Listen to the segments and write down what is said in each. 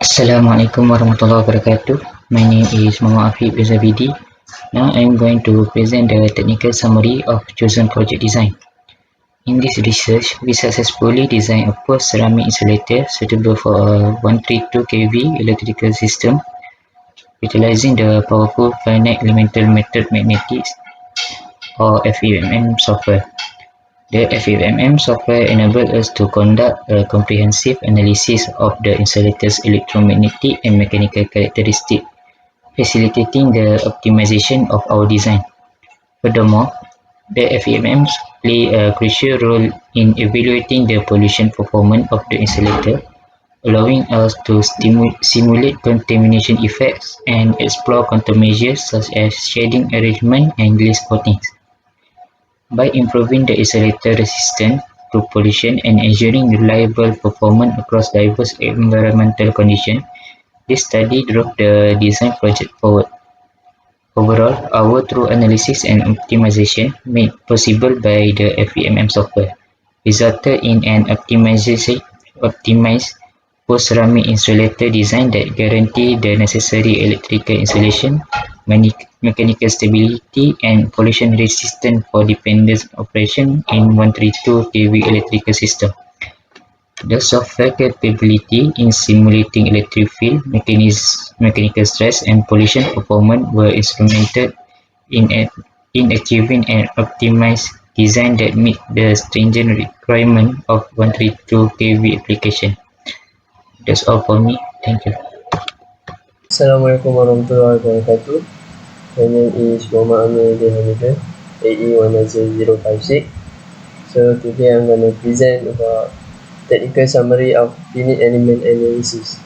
Assalamualaikum warahmatullahi wabarakatuh. My name is Muhammad Afif Izabidi. Now I am going to present the technical summary of chosen project design. In this research, we successfully designed a post-ceramic insulator suitable for a 132 kV electrical system utilizing the powerful finite elemental method magnetics or FEMM software. The FEMM software enables us to conduct a comprehensive analysis of the insulator's electromagnetic and mechanical characteristics, facilitating the optimization of our design. Furthermore, the FEMMs play a crucial role in evaluating the pollution performance of the insulator, allowing us to simulate contamination effects and explore countermeasures such as shading arrangement and glaze coatings. By improving the insulator resistance to pollution and ensuring reliable performance across diverse environmental conditions, this study drove the design project forward. Overall, our thorough analysis and optimization, made possible by the FEMM software, resulted in an optimized post-ceramic insulator design that guarantees the necessary electrical insulation, mechanical stability, and pollution resistance for dependent operation in 132 kV electrical system. The software capability in simulating electric field, mechanical stress, and pollution performance were instrumental in achieving an optimized design that meets the stringent requirements of 132 kV application. That's all for me. Thank you. Assalamualaikum warahmatullahi wabarakatuh. My name is Muhammad Amir Hamida, AE100056. So today I'm going to present about technical summary of finite element analysis,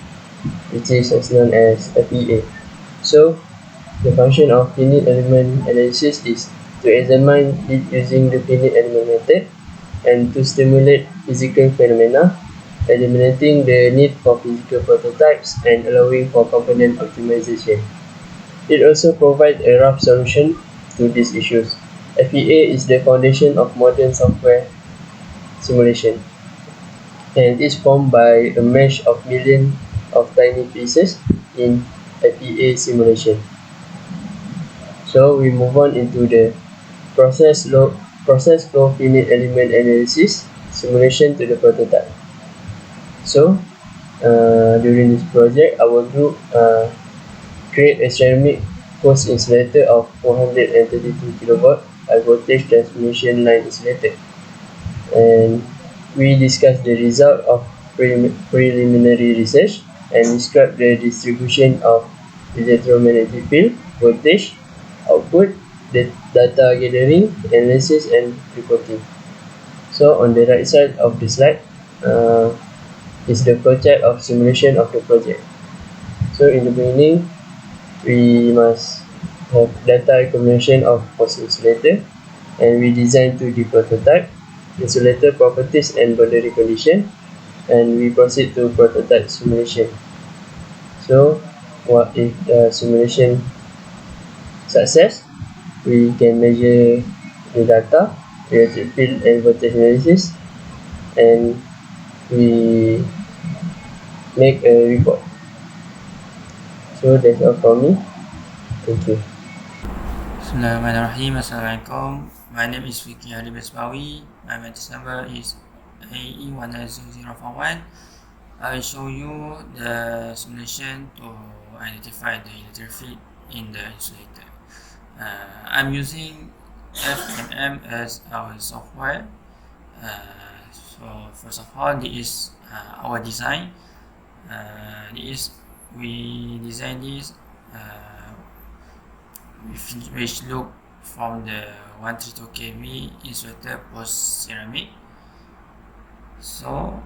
which is as known as FEA. So the function of finite element analysis is to examine it using the finite element method and to stimulate physical phenomena, eliminating the need for physical prototypes and allowing for component optimization. It also provides a rough solution to these issues. FEA is the foundation of modern software simulation, and it is formed by a mesh of millions of tiny pieces in FEA simulation. So we move on into the process flow finite element analysis simulation to the prototype. So during this project, our group create a ceramic post insulator of 432 kV high voltage transmission line insulator, and we discuss the result of preliminary research and describe the distribution of electromagnetic field, voltage, output, the data gathering, analysis, and reporting. So on the right side of the slide is the flowchart of simulation of the project. So in the beginning, we must have data accumulation of post insulator, and we design 2D prototype, insulator properties and boundary condition, and we proceed to prototype simulation. So what if the simulation success? We can measure the data, electric field and voltage analysis, and we make a report. So that's all for me. Thank you. Bismillahirrahmanirrahim. Assalamualaikum. My name is Vicky Ali Besbawi. My matrix number is AE100041. I will show you the simulation to identify the electric field in the insulator. I'm using FMM as our software. So first of all, this is our design. We design this which look from the 132 kV insulator post ceramic. So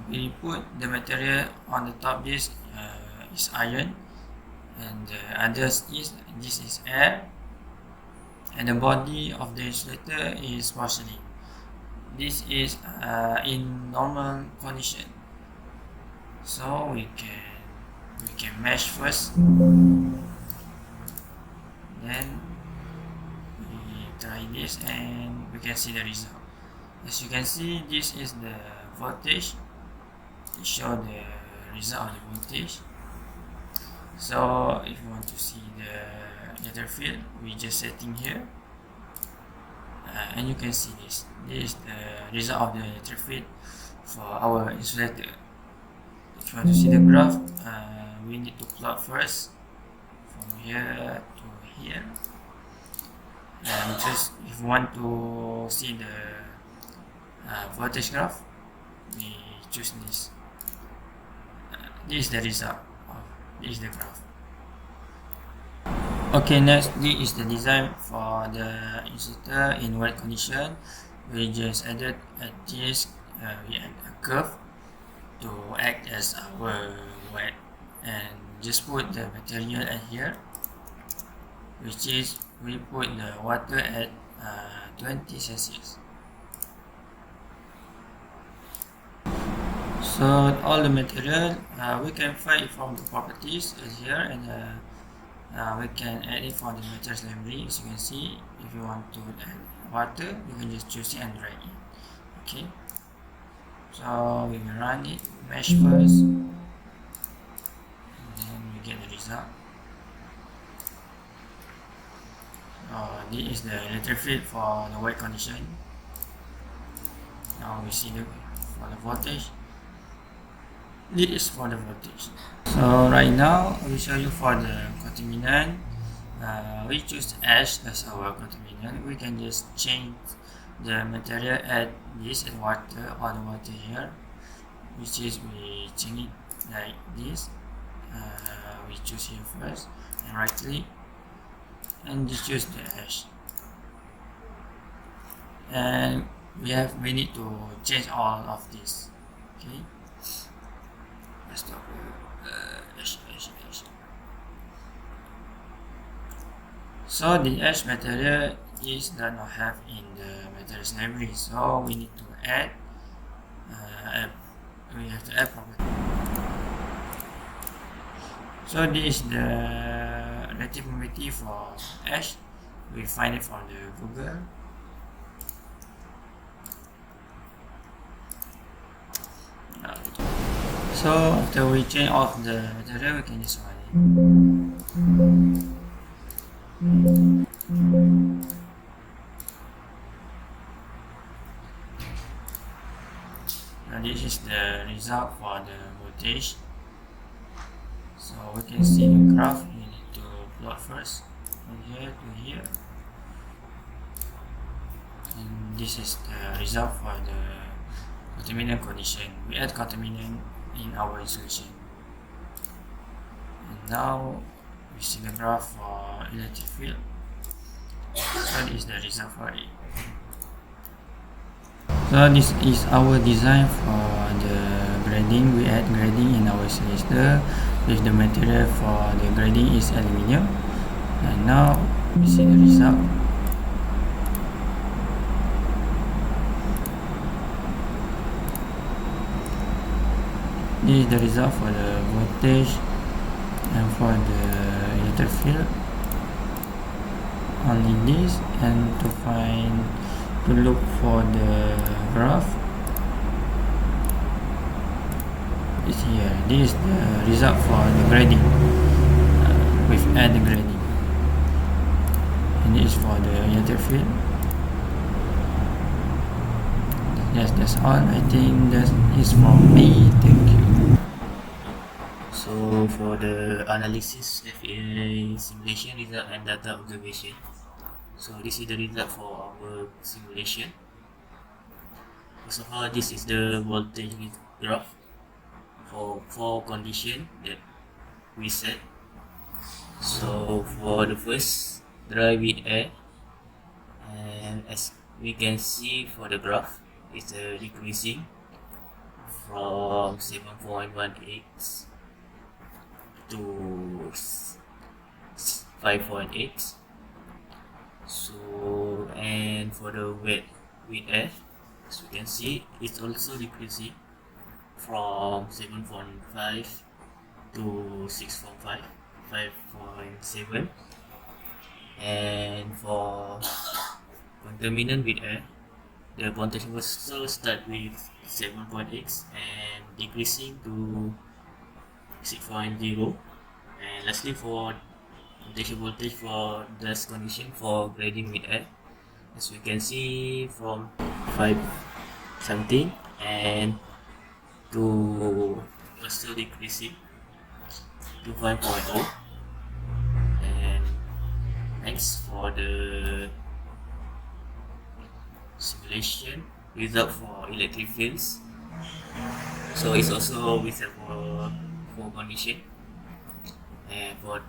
we put the material on the top. This is iron, and the others is this is air, and the body of the insulator is porcelain. This is in normal condition. So we can mesh first, then we try this and we can see the result. As you can see, this is the voltage. It shows the result of the voltage. So if you want to see the electric field, we just setting here, and you can see this is the result of the electric field for our insulator. If you want to see the graph, we need to plot first from here to here, and just if you want to see the voltage graph, we choose this. This is the result of this is the graph. Okay, next this is the design for the insulator in wet condition. We just added this, we add a curve to act as our wet, and just put the material at here, which is we put the water at 20 Celsius. So all the material we can find from the properties here, and we can add it from the materials library. As you can see, if you want to add water, you can just choose it and drag it. Okay, so we will run it, mesh first, and then we get the result. This is the electric field for the wet condition. Now we see for the voltage. This is for the voltage. So right now I will show you for the contaminant. We choose ash as our contaminant. We can just change the material, add this and water, or the water here, which is we change it like this. We choose here first and right click and just choose the ash, and we need to change all of this. Okay, let's stop ash. So the ash material is does not have in the materials library, so we need to add we have to add property. So this is the relative humidity for ash. We find it from the Google. So after we change off the material, we can just run it. Now this is the result for the voltage. So we can see the graph. We need to plot first from here to here, and this is the result for the contaminant condition. We add contaminant in our insulation, and now we see the graph for electric field. So this is the result for it. So this is our design for the grading. We add grading in our insulator with the material for the grading is aluminium, and now we see the result. This is the result for the voltage and for the electric field. Only this, and to look for the graph is here. This is the result for the grading with add grading, and this is for the electric field. Yes, that's all. I think that is from me. Thank you. So for the analysis, FEA simulation result and data observation. So this is the result for our simulation. First of all, this is the voltage graph for 4 conditions that we set. So for the first, dry with air, and as we can see for the graph, it's decreasing from 7.18 to 5.8. So, and for the wet with air, as you can see, it's also decreasing from 7.5 to 6.5, 5.7. And for contaminant with air, the potential will also start with 7.8 and decreasing to 6.0. And lastly, for injection voltage for dust condition for grading with air, as we can see from 5 something and to also decreasing to 5.0. And next, for the simulation result for electric fields, so it's also with for condition. And for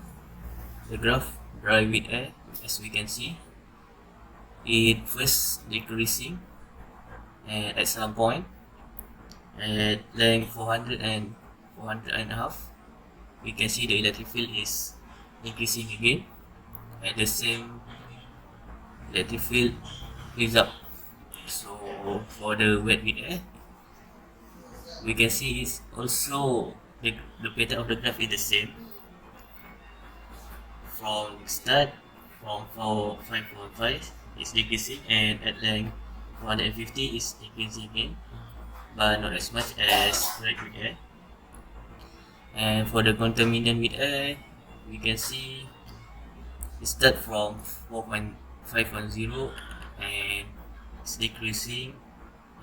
the graph dry with air, as we can see, it first decreasing, and at some point at length 400 and 400 and a half, we can see the electric field is increasing again. At the same, electric field is up. So for the wet with air, we can see is also the pattern of the graph is the same. From start, from 5.5 is decreasing, and at length 450 is increasing again, but not as much as wet with air. And for the contaminant with air, we can see it start from 4.510 and it's decreasing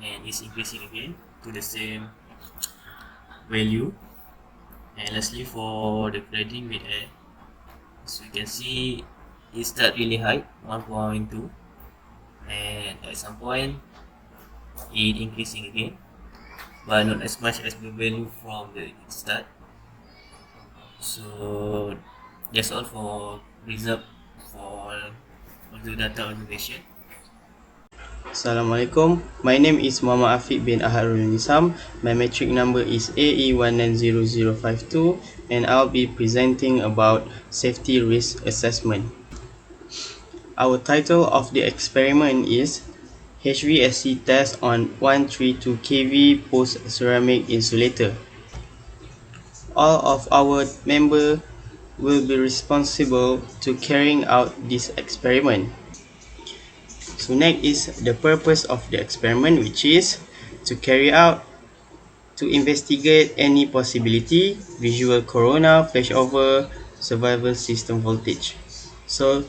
and it's increasing again to the same value. And lastly, for the grading with air, as we can see, it start really high, 1.2, and at some point it increasing again, but not as much as the value from the start. So that's all for result for the data observation. Assalamualaikum. My name is Muhammad Afiq bin Aharul Nisam. My metric number is AE190052 and I'll be presenting about safety risk assessment. Our title of the experiment is HVSC test on 132 kV post ceramic insulator. All of our members will be responsible to carrying out this experiment. So next is the purpose of the experiment, which is to investigate any possibility, visual corona, flashover, survival system voltage. So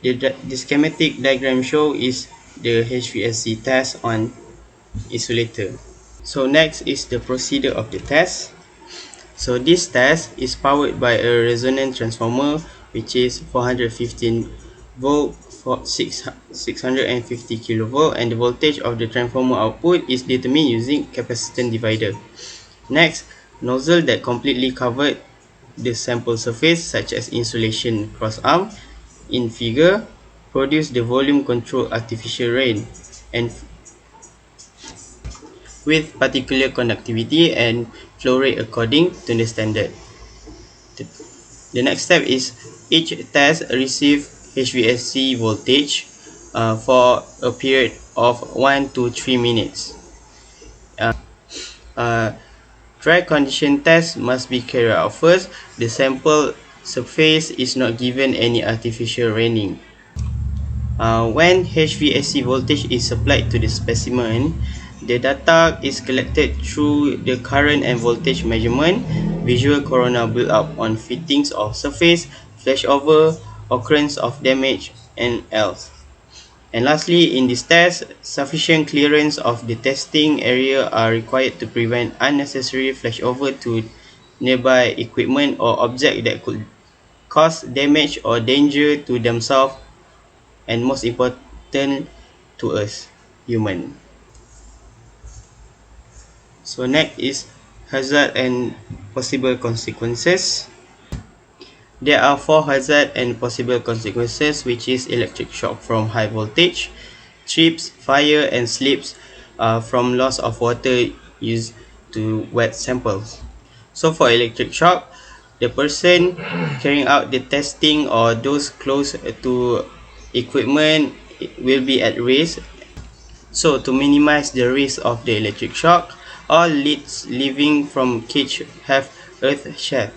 the schematic diagram show is the HVSC test on insulator. So next is the procedure of the test. So this test is powered by a resonant transformer, which is 415 volt for 650 kilovolt, and the voltage of the transformer output is determined using capacitance divider. Next, nozzle that completely covered the sample surface, such as insulation cross arm in figure, produce the volume control artificial rain and with particular conductivity and flow rate according to the standard. The next step is each test receive HVSC voltage for a period of 1 to 3 minutes. Dry condition test must be carried out first. The sample surface is not given any artificial raining. When HVSC voltage is supplied to the specimen, the data is collected through the current and voltage measurement, visual corona build-up on fittings of surface, flashover, occurrence of damage, and else. And lastly, in this test, sufficient clearance of the testing area are required to prevent unnecessary flashover to nearby equipment or object that could cause damage or danger to themselves, and most important to us, human. So next is hazard and possible consequences. There are 4 hazard and possible consequences, which is electric shock from high voltage, trips, fire, and slips from loss of water used to wet samples. So for electric shock, the person carrying out the testing or those close to equipment will be at risk. So to minimize the risk of the electric shock, all leads leaving from cage have earth shot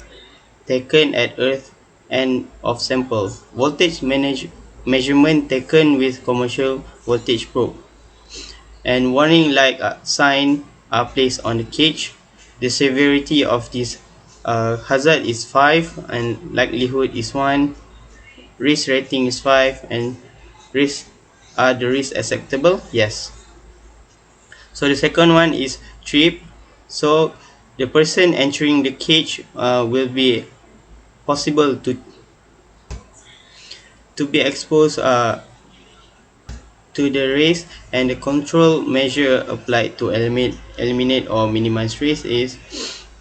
taken at earth end of sample. Voltage measurement taken with commercial voltage probe. And warning light sign are placed on the cage. The severity of this hazard is 5 and likelihood is 1, risk rating is 5, and risk are the risk acceptable? Yes. So the second one is trip. So the person entering the cage will be possible to be exposed to the risk, and the control measure applied to eliminate or minimize risk is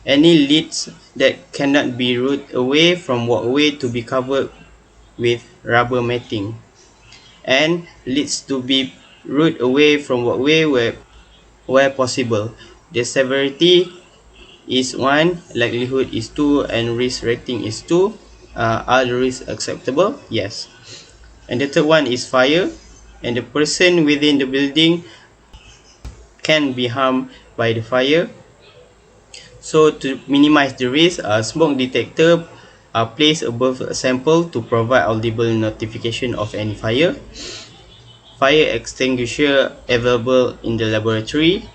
any leads that cannot be routed away from walkway to be covered with rubber matting, and leads to be routed away from walkway where possible. The severity is 1, likelihood is 2, and risk rating is 2. Are the risks acceptable? Yes. And the third one is fire, and the person within the building can be harmed by the fire. So to minimize the risk, a smoke detector are placed above a sample to provide audible notification of any fire. Fire extinguisher available in the laboratory,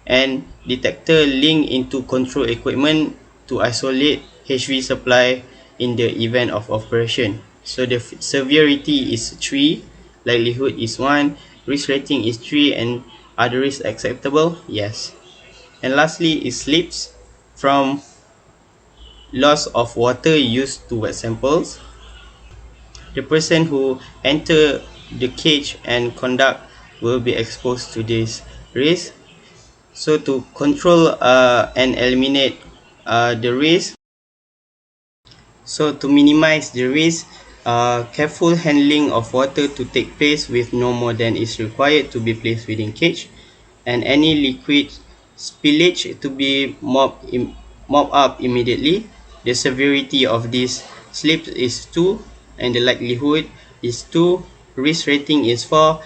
and detector linked into control equipment to isolate HV supply in the event of operation. So the severity is 3, likelihood is 1, risk rating is 3, and are the risks acceptable? Yes. And lastly is slips from loss of water used to wet samples. The person who enter the cage and conduct will be exposed to this risk. So to control and eliminate the risk, so to minimize the risk, careful handling of water to take place with no more than is required to be placed within cage, and any liquid spillage to be mopped up immediately. The severity of this slip is 2, and the likelihood is 2. Risk rating is 4,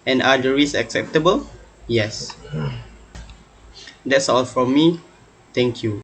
and are the risks acceptable? Yes. That's all from me. Thank you.